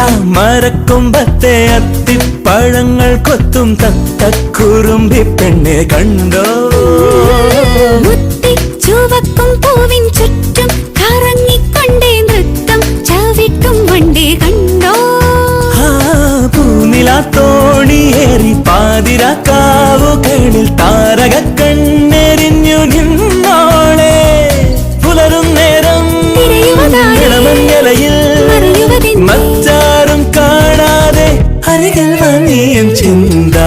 താമരക്കൊമ്പത്തെ അത്തിപ്പഴങ്ങൾ കൊത്തും തത്തക്കുറുമ്പി പെണ്ണെ കണ്ടോ? ചുവക്കും പൂവിൻ ചുറ്റും കറങ്ങിക്കൊണ്ടേ നൃത്തം ചവിട്ടും വണ്ടേ കണ്ടോ? പൂനിലാത്തോണിയേറി പാതിരാക്കാവുകളിൽ താരക കണ്ണെരിഞ്ഞു നിന്നോളെ. പുലരും നേരം ഇളമഞ്ഞലയിൽ മറ്റാരും കാണാതെ അരികിൽ വന്നിയും ചിന്താമരത്തേ